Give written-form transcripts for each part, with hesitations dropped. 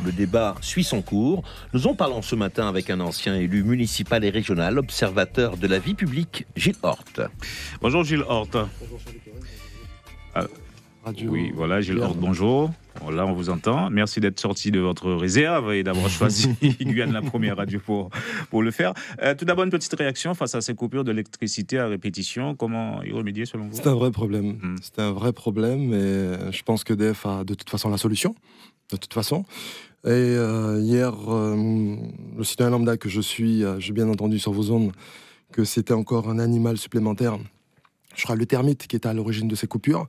Le débat suit son cours. Nous en parlons ce matin avec un ancien élu municipal et régional, observateur de la vie publique, Gilles Horte. Bonjour Gilles Horte. Radio. Oui, voilà, Gilles Horte, bonjour. Là, on vous entend. Merci d'être sorti de votre réserve et d'avoir choisi Guyane, la première radio pour le faire. Tout d'abord, une petite réaction face à ces coupures d'électricité à répétition. Comment y remédier selon vous ? C'est un vrai problème. C'est un vrai problème et je pense qu'EDF a de toute façon la solution. De toute façon. Et hier, le citoyen lambda que je suis, j'ai bien entendu sur vos ondes que c'était encore un animal supplémentaire. Je crois le termite qui était à l'origine de ces coupures.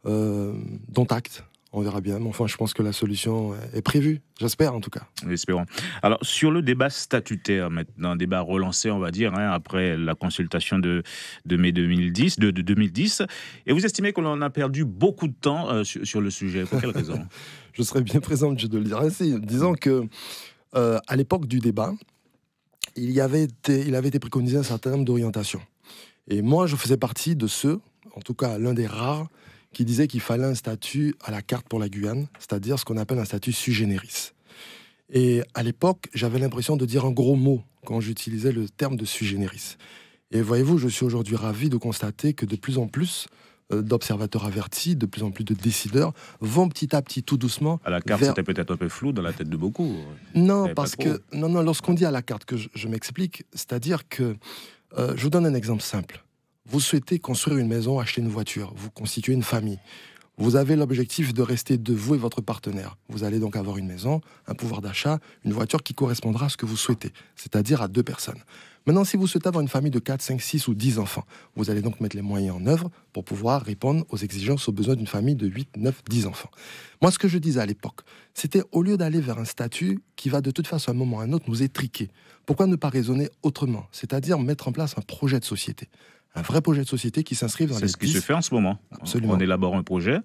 Dont acte, on verra bien. Mais enfin, je pense que la solution est prévue, j'espère en tout cas. Espérons. Alors, sur le débat statutaire maintenant, un débat relancé, on va dire, après la consultation de mai 2010, de 2010, et vous estimez que l'on a perdu beaucoup de temps sur le sujet. Pour quelle raison ? Je serais bien présent de le dire ainsi. Disons que à l'époque du débat, il avait été préconisé un certain nombre d'orientations. Et moi, je faisais partie de ceux, en tout cas l'un des rares, qui disait qu'il fallait un statut à la carte pour la Guyane, c'est-à-dire ce qu'on appelle un statut sui generis. Et à l'époque, j'avais l'impression de dire un gros mot quand j'utilisais le terme de sui generis. Et voyez-vous, je suis aujourd'hui ravi de constater que de plus en plus d'observateurs avertis, de plus en plus de décideurs vont petit à petit, tout doucement... À la carte, c'était peut-être un peu flou dans la tête de beaucoup. Non, parce que... Non, lorsqu'on dit à la carte, que je m'explique, c'est-à-dire que... je vous donne un exemple simple. Vous souhaitez construire une maison, acheter une voiture, vous constituez une famille. Vous avez l'objectif de rester de vous et votre partenaire. Vous allez donc avoir une maison, un pouvoir d'achat, une voiture qui correspondra à ce que vous souhaitez, c'est-à-dire à 2 personnes. Maintenant, si vous souhaitez avoir une famille de 4, 5, 6 ou 10 enfants, vous allez donc mettre les moyens en œuvre pour pouvoir répondre aux exigences, aux besoins d'une famille de 8, 9, 10 enfants. Moi, ce que je disais à l'époque, c'était au lieu d'aller vers un statut qui va de toute façon à un moment ou à un autre nous étriquer, pourquoi ne pas raisonner autrement ? C'est-à-dire mettre en place un projet de société. Un vrai projet de société qui s'inscrive dans les 10... C'est ce qui se fait en ce moment. Absolument. On élabore un projet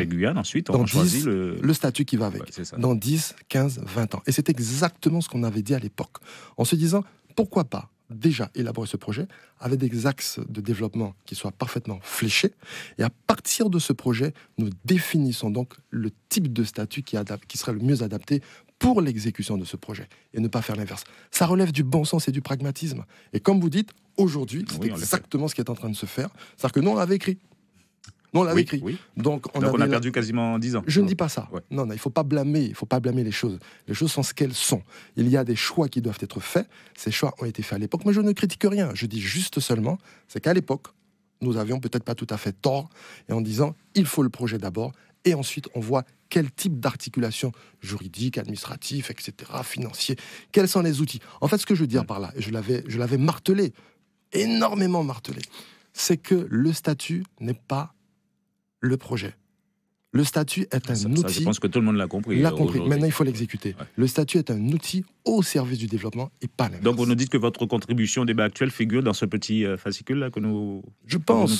Guyane, ensuite on choisit le statut qui va avec. Ouais, dans 10, 15, 20 ans. Et c'est exactement ce qu'on avait dit à l'époque. En se disant, pourquoi pas déjà élaborer ce projet avec des axes de développement qui soient parfaitement fléchés. Et à partir de ce projet, nous définissons donc le type de statut qui serait le mieux adapté pour l'exécution de ce projet et ne pas faire l'inverse. Ça relève du bon sens et du pragmatisme. Et comme vous dites, aujourd'hui, c'est exactement ce qui est en train de se faire. C'est-à-dire que nous, on l'avait écrit. Oui. Donc on a perdu quasiment 10 ans. Je ne dis pas ça. Ouais. Non, il ne faut pas blâmer les choses. Les choses sont ce qu'elles sont. Il y a des choix qui doivent être faits. Ces choix ont été faits à l'époque, mais je ne critique rien. Je dis juste seulement, c'est qu'à l'époque, nous avions peut-être pas tout à fait tort, et en disant, il faut le projet d'abord, et ensuite on voit quel type d'articulation juridique, administratif, etc., financier, quels sont les outils. En fait, ce que je veux dire par là, et je l'avais martelé, énormément martelé, c'est que le statut n'est pas le projet. Le statut est un outil... Ça, je pense que tout le monde l'a compris. Maintenant, il faut l'exécuter. Ouais. Le statut est un outil au service du développement et pas l'inverse. Donc, vous nous dites que votre contribution au débat actuel figure dans ce petit fascicule-là que nous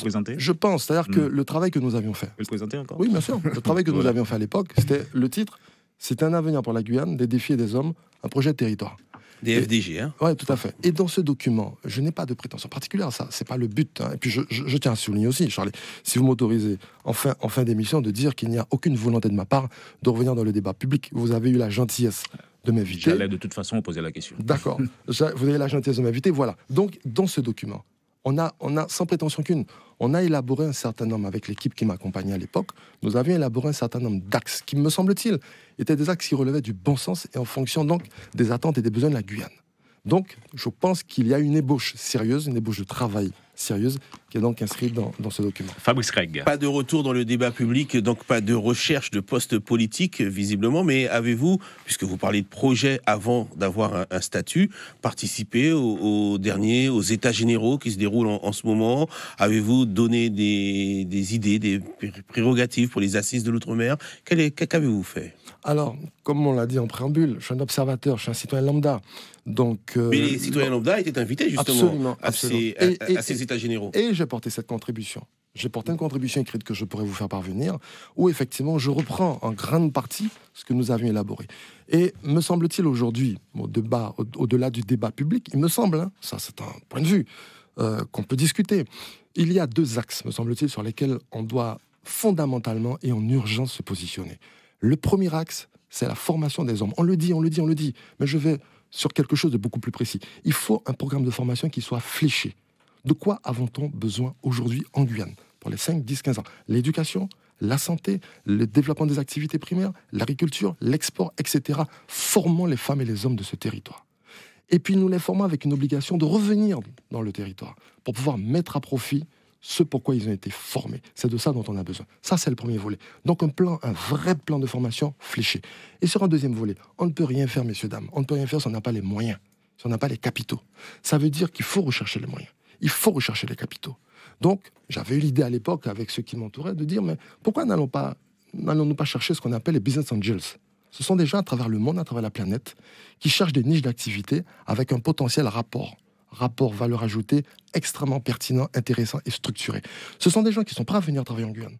présentez ? Je pense. C'est-à-dire que le travail que nous avions fait... Vous le présenter encore ? Oui, bien sûr. Le travail que nous avions fait à l'époque, c'était le titre, c'est un avenir pour la Guyane, des défis et des hommes, un projet de territoire. Des FDG, hein ? Oui, tout à fait. Et dans ce document, je n'ai pas de prétention particulière, ça, c'est pas le but. Hein. Et puis je tiens à souligner aussi, Charlie, si vous m'autorisez en fin d'émission de dire qu'il n'y a aucune volonté de ma part de revenir dans le débat public. Vous avez eu la gentillesse de m'inviter. J'allais de toute façon poser la question. D'accord. Vous avez la gentillesse de m'inviter, voilà. Donc, dans ce document, on a, sans prétention qu'une, on a élaboré un certain nombre, avec l'équipe qui m'accompagnait à l'époque, nous avions élaboré un certain nombre d'axes qui, me semble-t-il, étaient des axes qui relevaient du bon sens et en fonction donc des attentes et des besoins de la Guyane. Donc, je pense qu'il y a une ébauche sérieuse, une ébauche de travail sérieuse qui est donc inscrite dans ce document. Fabrice Craig. Pas de retour dans le débat public, donc pas de recherche de postes politiques, visiblement, mais avez-vous, puisque vous parlez de projet avant d'avoir un statut, participé aux États généraux qui se déroulent en ce moment ? Avez-vous donné des idées, des prérogatives pour les assises de l'outre-mer ? Qu'avez-vous fait ? Alors, comme on l'a dit en préambule, je suis un observateur, je suis un citoyen lambda. Donc, mais les citoyens lambda étaient invités justement à ces États généraux. Et j'ai porté cette contribution. J'ai porté une contribution écrite que je pourrais vous faire parvenir, où effectivement je reprends en grande partie ce que nous avions élaboré. Et me semble-t-il aujourd'hui, au-delà du débat public, il me semble, ça c'est un point de vue qu'on peut discuter, il y a 2 axes, me semble-t-il, sur lesquels on doit fondamentalement et en urgence se positionner. Le premier axe, c'est la formation des hommes. On le dit, mais je vais sur quelque chose de beaucoup plus précis. Il faut un programme de formation qui soit fléché. De quoi avons-on besoin aujourd'hui en Guyane pour les 5, 10, 15 ans? L'éducation, la santé, le développement des activités primaires, l'agriculture, l'export, etc. Formons les femmes et les hommes de ce territoire. Et puis nous les formons avec une obligation de revenir dans le territoire pour pouvoir mettre à profit ce pourquoi ils ont été formés. C'est de ça dont on a besoin. Ça, c'est le premier volet. Donc un vrai plan de formation fléché. Et sur un deuxième volet, on ne peut rien faire, messieurs, dames. On ne peut rien faire si on n'a pas les moyens, si on n'a pas les capitaux. Ça veut dire qu'il faut rechercher les moyens. Il faut rechercher les capitaux. Donc, j'avais eu l'idée à l'époque, avec ceux qui m'entouraient, de dire, mais pourquoi n'allons-nous pas chercher ce qu'on appelle les business angels? Ce sont des gens à travers le monde, à travers la planète, qui cherchent des niches d'activité avec un potentiel rapport valeur ajoutée extrêmement pertinent, intéressant et structuré. Ce sont des gens qui sont prêts à venir travailler en Guyane.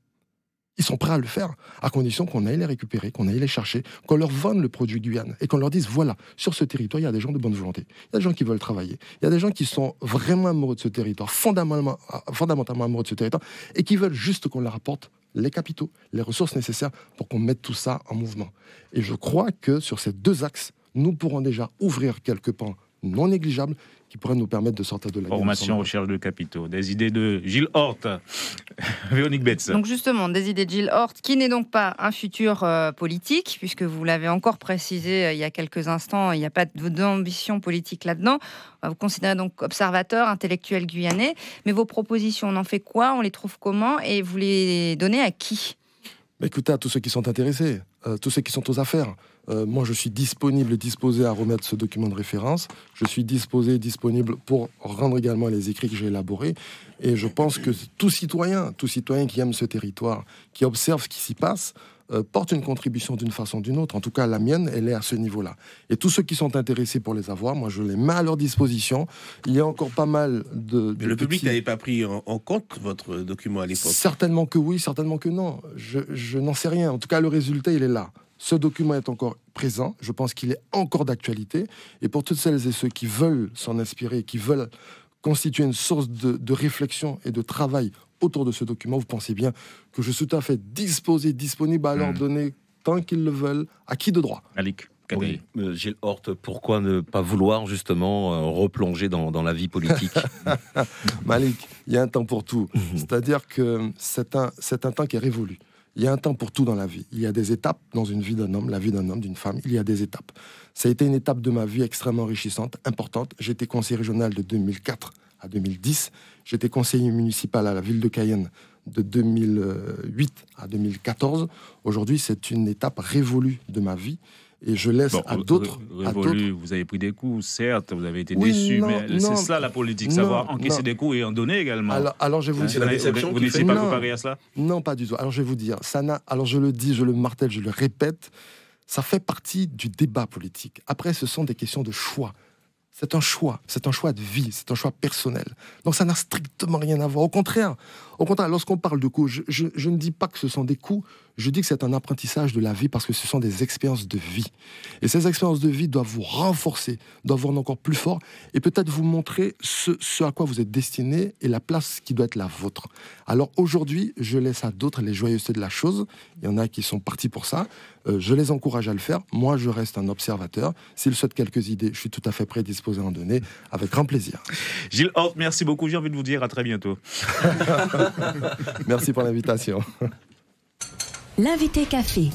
Ils sont prêts à le faire, à condition qu'on aille les récupérer, qu'on aille les chercher, qu'on leur vende le produit Guyane et qu'on leur dise, voilà, sur ce territoire, il y a des gens de bonne volonté. Il y a des gens qui veulent travailler. Il y a des gens qui sont vraiment amoureux de ce territoire, fondamentalement amoureux de ce territoire, et qui veulent juste qu'on leur apporte les capitaux, les ressources nécessaires pour qu'on mette tout ça en mouvement. Et je crois que sur ces deux axes, nous pourrons déjà ouvrir quelques pans non négligeables qui pourraient nous permettre de sortir de la formation, recherche de capitaux. Des idées de Gilles Horte. Véronique Betts. Donc justement, des idées de Gilles Horte, qui n'est donc pas un futur politique, puisque vous l'avez encore précisé il y a quelques instants, il n'y a pas d'ambition politique là-dedans. Vous considérez donc observateur, intellectuel guyanais, mais vos propositions, on en fait quoi? On les trouve comment? Et vous les donnez à qui? Écoutez, à tous ceux qui sont intéressés, tous ceux qui sont aux affaires. Moi, je suis disposé à remettre ce document de référence. Je suis disponible pour rendre également les écrits que j'ai élaborés. Et je pense que tout citoyen qui aime ce territoire, qui observe ce qui s'y passe, porte une contribution d'une façon ou d'une autre. En tout cas, la mienne, elle est à ce niveau-là. Et tous ceux qui sont intéressés pour les avoir, moi, je les mets à leur disposition. Il y a encore pas mal de... Mais le public n'avait pas pris en compte votre document à l'époque? Certainement que oui, certainement que non. Je n'en sais rien. En tout cas, le résultat, il est là. Ce document est encore présent. Je pense qu'il est encore d'actualité. Et pour toutes celles et ceux qui veulent s'en inspirer, qui veulent constituer une source de réflexion et de travail autour de ce document, vous pensez bien que je suis tout à fait disponible à leur donner, tant qu'ils le veulent, à qui de droit. Malik. Oui. Gilles Horte, pourquoi ne pas vouloir justement replonger dans la vie politique? Malik, il y a un temps pour tout. C'est-à-dire que c'est un temps qui est révolu. Il y a un temps pour tout dans la vie. Il y a des étapes dans une vie d'un homme, la vie d'un homme, d'une femme. Il y a des étapes. Ça a été une étape de ma vie extrêmement enrichissante, importante. J'étais conseiller régional de 2004 à 2010. J'étais conseiller municipal à la ville de Cayenne de 2008 à 2014. Aujourd'hui, c'est une étape révolue de ma vie. Et je laisse à d'autres... Vous avez pris des coups, certes, vous avez été déçu, mais c'est ça la politique, savoir encaisser des coups et en donner également. Alors je vais vous dire... Vous n'étiez pas préparé à cela? Non, pas du tout. Alors je vais vous dire, alors je le dis, je le martèle, je le répète, ça fait partie du débat politique. Après, ce sont des questions de choix. C'est un choix de vie, c'est un choix personnel. Donc ça n'a strictement rien à voir. Au contraire, lorsqu'on parle de coups, je ne dis pas que ce sont des coups, je dis que c'est un apprentissage de la vie parce que ce sont des expériences de vie. Et ces expériences de vie doivent vous renforcer, doivent vous rendre encore plus fort et peut-être vous montrer ce à quoi vous êtes destiné et la place qui doit être la vôtre. Alors aujourd'hui, je laisse à d'autres les joyeusetés de la chose. Il y en a qui sont partis pour ça. Je les encourage à le faire. Moi, je reste un observateur. S'ils souhaitent quelques idées, je suis tout à fait prédisposé à en donner avec grand plaisir. Gilles Horte, merci beaucoup. J'ai envie de vous dire à très bientôt. Merci pour l'invitation. L'invité café.